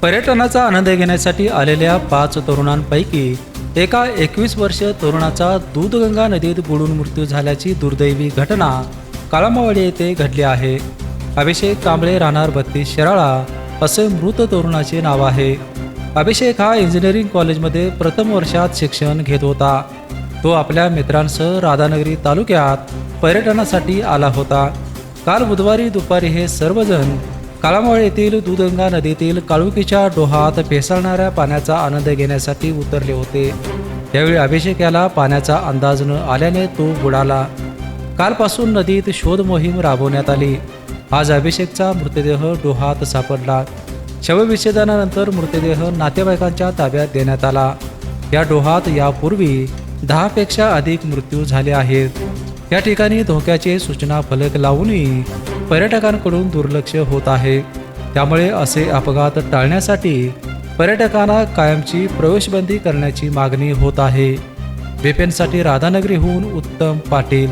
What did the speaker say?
पर्यटनाचा आनंद घेण्यासाठी आलेल्या 5 तरुणांपैकी एका 21 वर्षीय तरुणाचा दूधगंगा नदीत बुडून मृत्यू झाल्याची दुर्दैवी घटना काळामावाडी येथे घडली आहे. अभिषेक कांबळे राहणार 32 शिराळा असे मृत तरुणाचे नाव आहे. अभिषेक हा इंजिनिअरिंग कॉलेजमध्ये प्रथम वर्षात शिक्षण घेत होता. तो आपल्या मित्रांसह राधानगरी तालुक्यात पर्यटनासाठी आला होता. काल बुधवारी दुपारी हे सर्वजण काळामावळ येथील दूधगंगा नदीतील काळुकीच्या डोहात फेसाळणाऱ्या पाण्याचा आनंद घेण्यासाठी उतरले होते. यावेळी अभिषेक याला पाण्याचा अंदाज न आल्याने तो बुडाला. कालपासून नदीत शोध मोहीम राबवण्यात आली. आज अभिषेकचा मृतदेह डोहात सापडला. शवविच्छेदनानंतर मृतदेह नातेवाईकांच्या ताब्यात देण्यात आला. या डोहात यापूर्वी 10 पेक्षा अधिक मृत्यू झाले आहेत. या ठिकाणी धोक्याचे सूचना फलक लावूनही पर्यटकांकडून दुर्लक्ष होत आहे. त्यामुळे असे अपघात टाळण्यासाठी पर्यटकांना कायमची प्रवेशबंदी करण्याची मागणी होत आहे. वेपेनसाठी राधानगरीहून उत्तम पाटील.